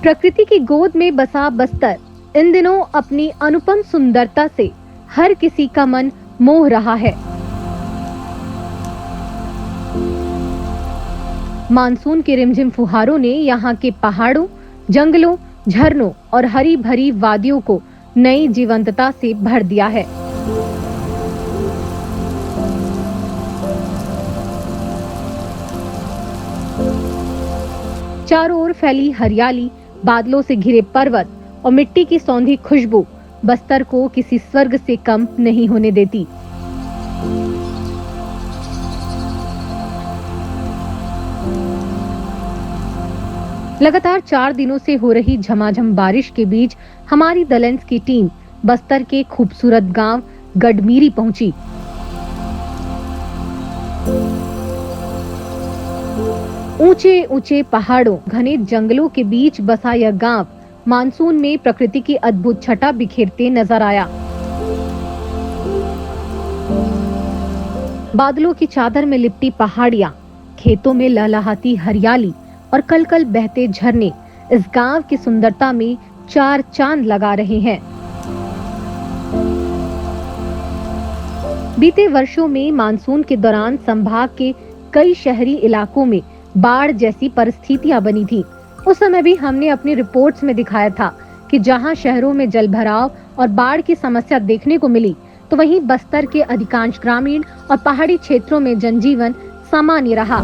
प्रकृति की गोद में बसा बस्तर इन दिनों अपनी अनुपम सुंदरता से हर किसी का मन मोह रहा है। मानसून के रिमझिम फुहारों ने यहाँ के पहाड़ों, जंगलों, झरनों और हरी भरी वादियों को नई जीवंतता से भर दिया है। चारों ओर फैली हरियाली, बादलों से घिरे पर्वत और मिट्टी की सौंधी खुशबू बस्तर को किसी स्वर्ग से कम नहीं होने देती। लगातार 4 दिनों से हो रही झमाझम बारिश के बीच हमारी द लेंस की टीम बस्तर के खूबसूरत गांव गडमीरी पहुंची। ऊंचे ऊंचे पहाड़ों, घने जंगलों के बीच बसा यह गांव मानसून में प्रकृति की अद्भुत छटा बिखेरते नजर आया। बादलों की चादर में लिपटी पहाड़ियां, खेतों में लहलहाती हरियाली और कल-कल बहते झरने इस गांव की सुंदरता में 4 चांद लगा रहे हैं। बीते वर्षों में मानसून के दौरान संभाग के कई शहरी इलाकों में बाढ़ जैसी परिस्थितियां बनी थी। उस समय भी हमने अपनी रिपोर्ट्स में दिखाया था कि जहां शहरों में जलभराव और बाढ़ की समस्या देखने को मिली, तो वहीं बस्तर के अधिकांश ग्रामीण और पहाड़ी क्षेत्रों में जनजीवन सामान्य रहा।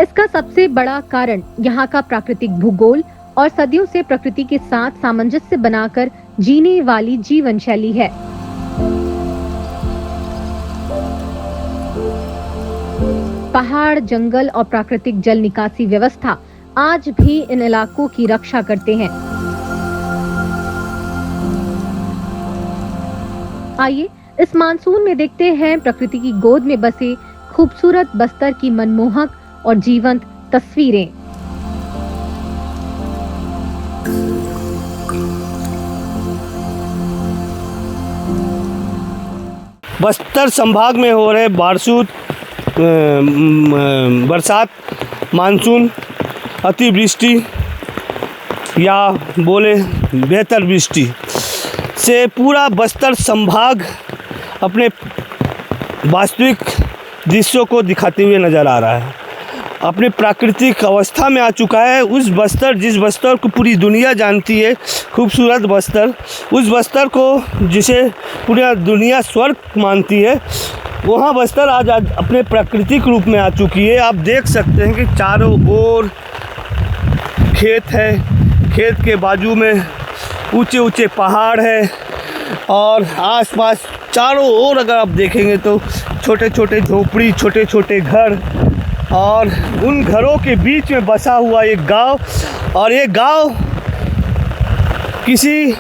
इसका सबसे बड़ा कारण यहाँ का प्राकृतिक भूगोल और सदियों से प्रकृति के साथ सामंजस्य बनाकर जीने वाली जीवन शैली है। पहाड़, जंगल और प्राकृतिक जल निकासी व्यवस्था आज भी इन इलाकों की रक्षा करते हैं। आइए इस मानसून में देखते हैं प्रकृति की गोद में बसे खूबसूरत बस्तर की मनमोहक और जीवंत तस्वीरें। बस्तर संभाग में हो रहे बारसूत बरसात, मानसून, अतिवृष्टि या बोले बेहतर वृष्टि से पूरा बस्तर संभाग अपने वास्तविक दृश्यों को दिखाते हुए नज़र आ रहा है। अपने प्राकृतिक अवस्था में आ चुका है। उस बस्तर, जिस बस्तर को पूरी दुनिया जानती है, खूबसूरत बस्तर, उस बस्तर को जिसे पूरी दुनिया स्वर्ग मानती है, वहाँ बस्तर आज अपने प्राकृतिक रूप में आ चुकी है। आप देख सकते हैं कि चारों ओर खेत है, खेत के बाजू में ऊंचे ऊंचे पहाड़ है और आसपास चारों ओर अगर आप देखेंगे तो छोटे छोटे झोपड़ी, छोटे छोटे घर और उन घरों के बीच में बसा हुआ एक गांव, और ये गांव किसी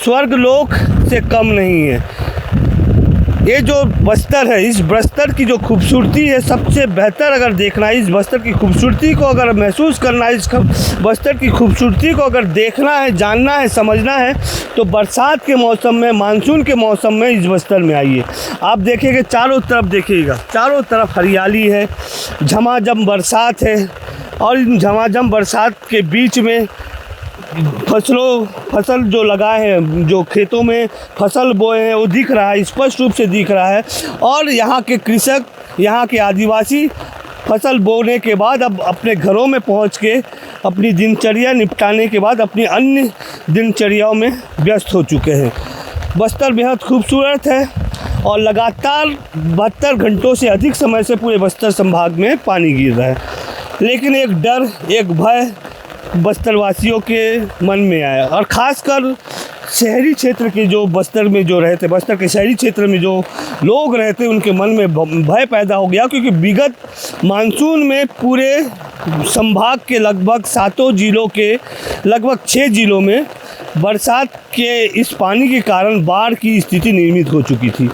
स्वर्गलोक से कम नहीं है। ये जो बस्तर है, इस बस्तर की जो खूबसूरती है, सबसे बेहतर अगर देखना है, इस बस्तर की खूबसूरती को अगर महसूस करना है, इस बस्तर की खूबसूरती को अगर देखना है, जानना है, समझना है, तो बरसात के मौसम में, मानसून के मौसम में इस बस्तर में आइए। आप देखेंगे चारों तरफ, देखिएगा चारों तरफ हरियाली है, झमाझम बरसात है और इन झमाझम बरसात के बीच में फसल जो लगाए हैं, जो खेतों में फसल बोए हैं, वो दिख रहा है, स्पष्ट रूप से दिख रहा है। और यहाँ के कृषक, यहाँ के आदिवासी फसल बोने के बाद अब अपने घरों में पहुँच के अपनी दिनचर्या निपटाने के बाद अपनी अन्य दिनचर्याओं में व्यस्त हो चुके हैं। बस्तर बेहद खूबसूरत है और लगातार 72 घंटों से अधिक समय से पूरे बस्तर संभाग में पानी गिर रहा है। लेकिन एक डर, एक भय बस्तरवासियों के मन में आया, और ख़ासकर शहरी क्षेत्र के जो बस्तर में जो रहते, बस्तर के शहरी क्षेत्र में जो लोग रहते, उनके मन में भय पैदा हो गया। क्योंकि विगत मानसून में पूरे संभाग के लगभग 7 जिलों के लगभग 6 जिलों में बरसात के इस पानी के कारण बाढ़ की स्थिति निर्मित हो चुकी थी।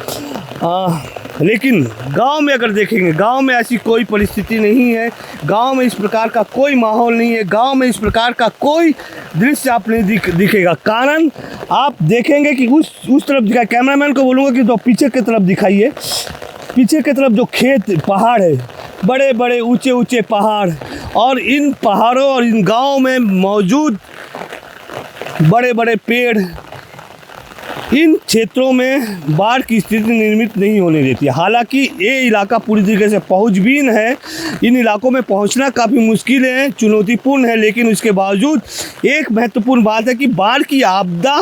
लेकिन गांव में अगर देखेंगे, गांव में ऐसी कोई परिस्थिति नहीं है, गांव में इस प्रकार का कोई माहौल नहीं है, गांव में इस प्रकार का कोई दृश्य आप नहीं दिखेगा। कारण आप देखेंगे कि उस तरफ दिखाए, कैमरामैन को बोलूँगा कि तो पीछे की तरफ दिखाइए, पीछे की तरफ जो खेत, पहाड़ है, बड़े बड़े ऊंचे ऊंचे पहाड़, और इन पहाड़ों और इन गांवों में मौजूद बड़े बड़े पेड़ इन क्षेत्रों में बाढ़ की स्थिति निर्मित नहीं होने देती है। हालांकि ये इलाका पूरी तरीके से पहुंचबीन है, इन इलाकों में पहुंचना काफ़ी मुश्किल है, चुनौतीपूर्ण है, लेकिन उसके बावजूद एक महत्वपूर्ण बात है कि बाढ़ की आपदा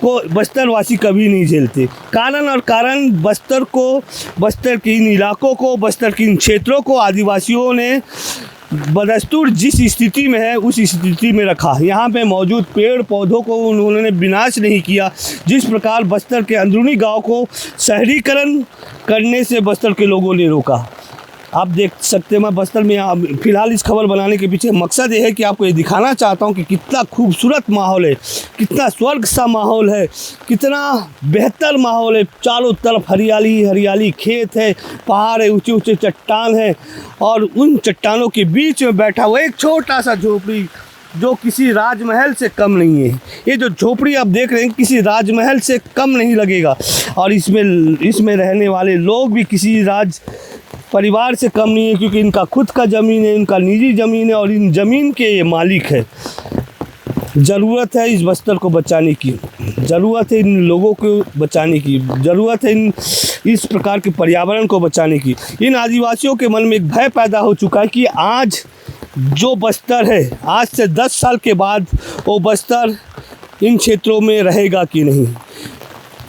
को बस्तर वासी कभी नहीं झेलते। कारण बस्तर को, बस्तर के इन इलाकों को, बस्तर के इन क्षेत्रों को आदिवासियों ने बदस्तूर जिस स्थिति में है उस स्थिति में रखा। यहाँ पे मौजूद पेड़ पौधों को उन्होंने विनाश नहीं किया। जिस प्रकार बस्तर के अंदरूनी गांव को शहरीकरण करने से बस्तर के लोगों ने रोका। आप देख सकते हैं, मैं बस्तर में फ़िलहाल इस खबर बनाने के पीछे मकसद ये है कि आपको ये दिखाना चाहता हूँ कि कितना खूबसूरत माहौल है, कितना स्वर्ग सा माहौल है, कितना बेहतर माहौल है। चारों तरफ हरियाली हरियाली खेत है, पहाड़ है, ऊंचे ऊंचे चट्टान है, और उन चट्टानों के बीच में बैठा हुआ एक छोटा सा झोपड़ी जो किसी राजमहल से कम नहीं है। ये जो झोपड़ी आप देख रहे हैं किसी राजमहल से कम नहीं लगेगा, और इसमें रहने वाले लोग भी किसी राज परिवार से कम नहीं है, क्योंकि इनका खुद का ज़मीन है, इनका निजी ज़मीन है, और इन ज़मीन के ये मालिक है। ज़रूरत है इस बस्तर को बचाने की, ज़रूरत है इन लोगों को बचाने की, ज़रूरत है इस प्रकार के पर्यावरण को बचाने की। इन आदिवासियों के मन में एक भय पैदा हो चुका है कि आज जो बस्तर है, आज से 10 साल के बाद वो बस्तर इन क्षेत्रों में रहेगा कि नहीं।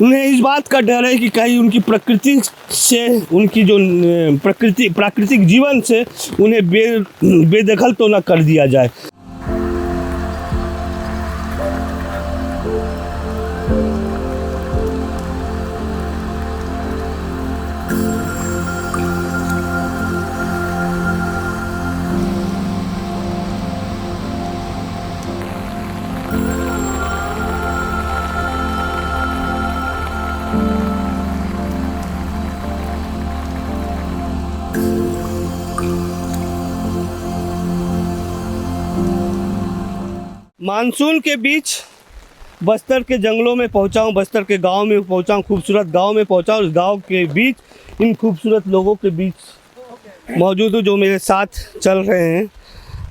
उन्हें इस बात का डर है कि कहीं उनकी प्रकृति से, उनकी जो प्राकृतिक जीवन से उन्हें बेदखल तो न कर दिया जाए। मानसून के बीच बस्तर के जंगलों में पहुंचा हूं, बस्तर के गांव में पहुंचा हूं, खूबसूरत गांव में पहुंचा हूं। उस गांव के बीच इन खूबसूरत लोगों के बीच मौजूद हूं जो मेरे साथ चल रहे हैं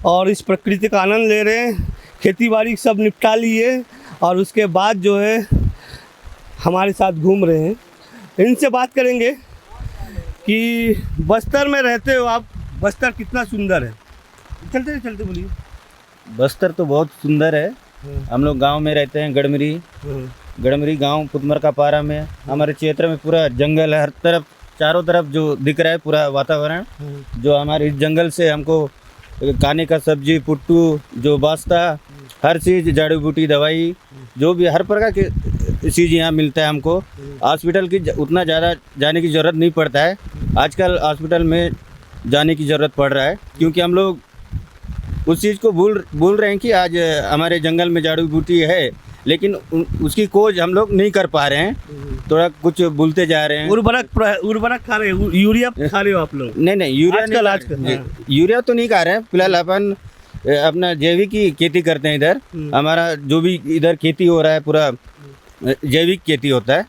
और इस प्रकृति का आनंद ले रहे हैं। खेती बाड़ी सब निपटा लिए और उसके बाद जो है हमारे साथ घूम रहे हैं। इनसे बात करेंगे कि बस्तर में रहते हो आप, बस्तर कितना सुंदर है। चलते चलते बोलिए। बस्तर तो बहुत सुंदर है। हम लोग गांव में रहते हैं, गड़मरी गांव पुतमर का पारा में। हमारे क्षेत्र में पूरा जंगल है, हर तरफ चारों तरफ जो दिख रहा है पूरा वातावरण, जो हमारे इस जंगल से हमको खाने का सब्जी, पुट्टू, जो बास्ता, हर चीज़, जड़ी बूटी, दवाई, जो भी हर प्रकार की चीज़ यहाँ मिलता है हमको। हॉस्पिटल की उतना ज़्यादा जाने की ज़रूरत नहीं पड़ता है। आजकल हॉस्पिटल में जाने की ज़रूरत पड़ रहा है क्योंकि हम लोग उस चीज़ को भूल रहे हैं कि आज हमारे जंगल में जड़ी बूटी है, लेकिन उसकी खोज हम लोग नहीं कर पा रहे हैं, थोड़ा कुछ भूलते जा रहे हैं। उर्वरक खा रहे हो, यूरिया खा रहे हो आप लोग? नहीं, यूरिया आजकल यूरिया तो नहीं खा रहे हैं। फिलहाल अपन अपना जैविक की खेती करते हैं। इधर हमारा जो भी इधर खेती हो रहा है पूरा जैविक खेती होता है।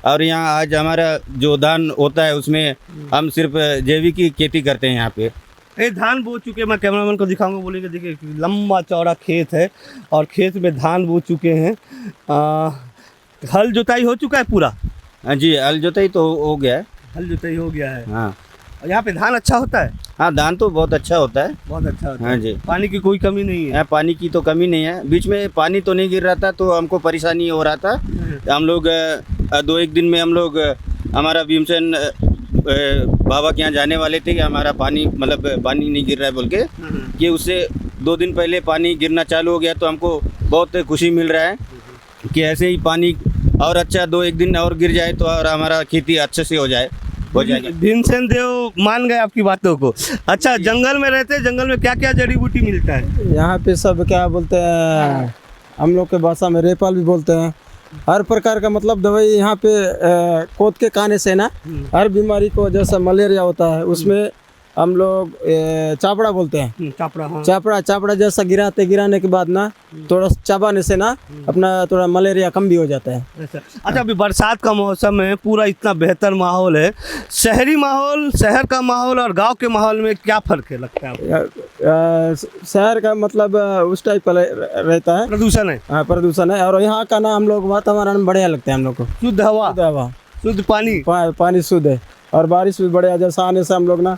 और यहाँ आज हमारा जो धान होता है उसमें हम सिर्फ जैविक की खेती करते हैं यहाँ पे। ये धान बो चुके, मैं कैमरामैन को दिखाऊंगा, बोलेंगे देखिए लंबा चौड़ा खेत है और खेत में धान बो चुके हैं। हल जोताई हो चुका है पूरा? हाँ जी, हल जोताई तो हो गया है। हल जोताई हो गया है। हाँ। और यहाँ पे धान अच्छा होता है? हाँ, धान तो बहुत अच्छा होता है। बहुत अच्छा होता है। हाँ जी। पानी की कोई कमी नहीं है? पानी की तो कमी नहीं है। बीच में पानी तो नहीं गिर रहा था तो हमको परेशानी हो रहा था। हम लोग 2-1 दिन में हम लोग हमारा भीमसेन बाबा के यहाँ जाने वाले थे कि हमारा पानी पानी नहीं गिर रहा है बोल के, कि उससे 2 दिन पहले पानी गिरना चालू हो गया। तो हमको बहुत खुशी मिल रहा है कि ऐसे ही पानी और अच्छा 2-1 दिन और गिर जाए तो और हमारा खेती अच्छे से हो जाएगा। भीमसेन देव मान गए आपकी बातों को। अच्छा, जंगल में रहते हैं, जंगल में क्या क्या जड़ी बूटी मिलता है? यहाँ पे सब क्या बोलते हैं, हम लोग के भाषा में रेपाल भी बोलते हैं। हर प्रकार का दवाई यहाँ पे कोद के खाने से ना हर बीमारी को, जैसा मलेरिया होता है उसमें हम लोग चापड़ा बोलते हैं। चापड़ा, हाँ। चापड़ा जैसा गिराने के बाद ना थोड़ा चबाने से ना अपना थोड़ा मलेरिया कम भी हो जाता है। अच्छा, अभी बरसात का मौसम है, पूरा इतना बेहतर माहौल है। शहरी माहौल, शहर का माहौल और गांव के माहौल में क्या फर्क है लगता है आपको? शहर का मतलब उस टाइप का रहता है, प्रदूषण है। हाँ, प्रदूषण है। और यहाँ का ना हम लोग वातावरण बढ़िया लगता है हम लोग को। शुद्ध हवा, शुद्ध हवा, शुद्ध पानी, पानी शुद्ध है और बारिश भी बढ़िया। जैसा आने से हम लोग ना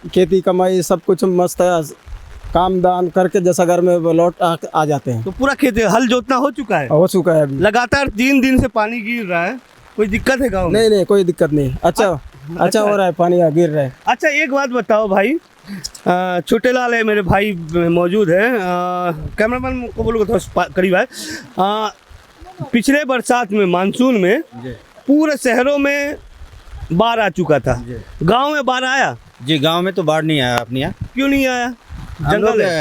खेती कमाई सब कुछ मस्त है, काम दाम करके जैसा घर में लौट आ जाते हैं। तो पूरा खेत हल जोतना हो चुका है? हो चुका है अभी। लगातार 3 दिन से पानी गिर रहा है, कोई दिक्कत है गाँव में? नहीं, कोई दिक्कत नहीं। अच्छा हो रहा है, पानी गिर रहा है। अच्छा, एक बात बताओ भाई, छोटे लाल है मेरे भाई मौजूद है, कैमरामैन को बोलोगे थोड़ा करीब है। पिछले बरसात में, मानसून में पूरे शहरों में बाढ़ आ चुका था, गांव में बाढ़ आया? जी, गांव में तो बाढ़ नहीं आया अपने यहाँ। क्यों नहीं आया?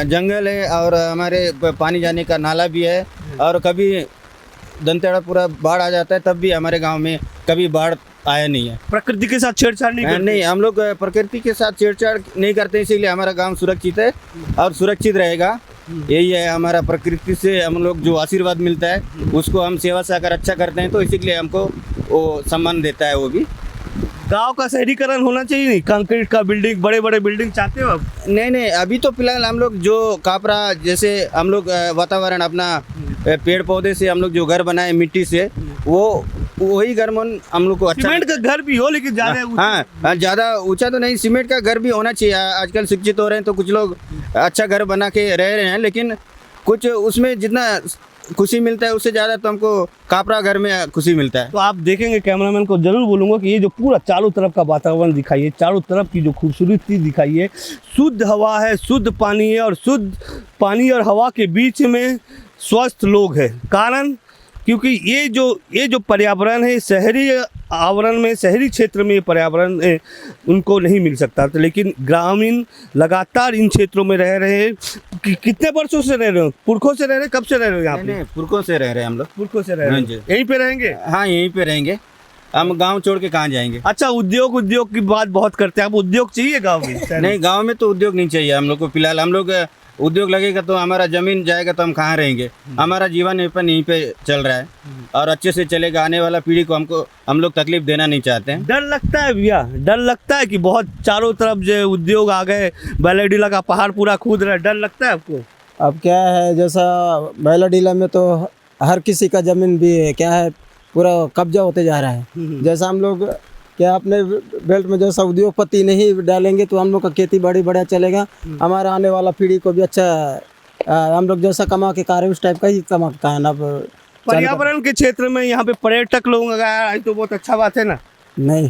जंगल है और हमारे पानी जाने का नाला भी है, और कभी दंतेड़ा पूरा बाढ़ आ जाता है, तब भी हमारे गांव में कभी बाढ़ आया नहीं है। प्रकृति के साथ छेड़छाड़ नहीं करते? नहीं, हम लोग प्रकृति के साथ छेड़छाड़ नहीं करते, इसीलिए हमारा गांव सुरक्षित है और सुरक्षित रहेगा। यही है हमारा, प्रकृति से हम लोग जो आशीर्वाद मिलता है उसको हम सेवा से अगर अच्छा करते हैं तो इसीलिए हमको वो सम्मान देता है। वो भी गांव का शहरीकरण होना चाहिए, नहीं कंक्रीट का बिल्डिंग, बड़े बड़े बिल्डिंग चाहते हो आप? नहीं, अभी तो फिलहाल हम लोग जो कापरा जैसे हम लोग वातावरण अपना पेड़ पौधे से हम लोग जो घर बनाए मिट्टी से, वो वही घर मन हम लोग को अच्छा। सीमेंट का घर भी हो लेकिन ज्यादा हाँ, ज़्यादा ऊंचा तो नहीं, सीमेंट का घर भी होना चाहिए। आजकल शिक्षित हो रहे हैं तो कुछ लोग अच्छा घर बना के रह रहे हैं, लेकिन कुछ उसमें जितना खुशी मिलता है उससे ज़्यादा तो हमको कापरा घर में खुशी मिलता है। तो आप देखेंगे, कैमरामैन को जरूर बोलूँगा कि ये जो पूरा चारों तरफ का वातावरण दिखाइए, चारों तरफ की जो खूबसूरती दिखाइए, शुद्ध हवा है, शुद्ध पानी है, और शुद्ध पानी और हवा के बीच में स्वस्थ लोग हैं। कारण क्योंकि ये जो पर्यावरण है, शहरी आवरण में, शहरी क्षेत्र में ये पर्यावरण उनको नहीं मिल सकता था, लेकिन ग्रामीण लगातार इन क्षेत्रों में रह रहे हैं। कितने वर्षों से रह रहे हो? पुरखों से रह रहे हैं? कब से रह रहे हो यहाँ पे? नहीं, पुरखों से रह रहे हैं हम लोग। पुरखों से रह रहे हैं, यहीं पे रहेंगे? हाँ, यहीं पे रहेंगे, हम गांव छोड़ के कहाँ जाएंगे। अच्छा, उद्योग की बात बहुत करते हैं, आप उद्योग चाहिए गाँव में? नहीं, गाँव में तो उद्योग नहीं चाहिए हम लोग को फिलहाल। हम लोग उद्योग लगेगा तो हमारा जमीन जाएगा तो हम कहाँ रहेंगे। हमारा जीवन यापन यहीं पे चल रहा है और अच्छे से चलेगा। आने वाला पीढ़ी को हम लोग तकलीफ देना नहीं चाहते हैं। डर लगता है भैया, डर लगता है कि बहुत चारों तरफ जो उद्योग आ गए, बैलाडीला का पहाड़ पूरा कूद रहा है, डर लगता है आपको? अब क्या है, जैसा बैलाडीला में तो हर किसी का जमीन भी है, क्या है, पूरा कब्जा होते जा रहा है। जैसा हम लोग क्या अपने बेल्ट में जैसा उद्योगपति नहीं डालेंगे तो हम लोग का खेती बाड़ी बढ़िया चलेगा। हमारा आने वाला पीढ़ी को भी अच्छा, हम लोग जैसा कमा के खा रहे उस टाइप का ही कमा के खाना। पर्यावरण के क्षेत्र में यहाँ पे पर्यटक लोग आए तो बहुत अच्छा बात है ना? नहीं,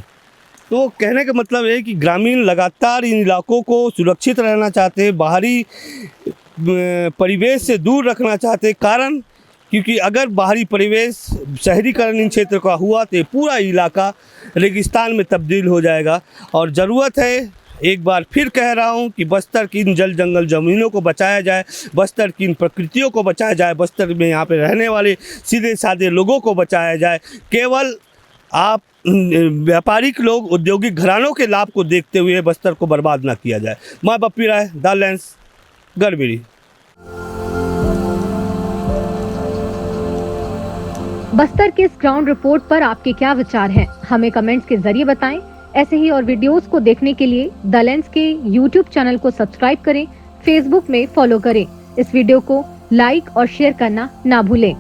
तो कहने का मतलब है कि ग्रामीण लगातार इन इलाकों को सुरक्षित रहना चाहते हैं, बाहरी परिवेश से दूर रखना चाहते हैं। कारण क्योंकि अगर बाहरी परिवेश, शहरीकरण इन क्षेत्र का हुआ तो पूरा इलाका रेगिस्तान में तब्दील हो जाएगा। और ज़रूरत है, एक बार फिर कह रहा हूँ कि बस्तर की इन जल जंगल ज़मीनों को बचाया जाए, बस्तर की इन प्रकृतियों को बचाया जाए, बस्तर में यहाँ पे रहने वाले सीधे साधे लोगों को बचाया जाए। केवल आप व्यापारिक लोग, औद्योगिक घरानों के लाभ को देखते हुए बस्तर को बर्बाद ना किया जाए। मैं बप्पी राय, द लेंस, गड़बड़ी। बस्तर के इस ग्राउंड रिपोर्ट पर आपके क्या विचार हैं? हमें कमेंट्स के जरिए बताएं। ऐसे ही और वीडियोस को देखने के लिए द लेंस के YouTube चैनल को सब्सक्राइब करें, Facebook में फॉलो करें। इस वीडियो को लाइक और शेयर करना ना भूलें।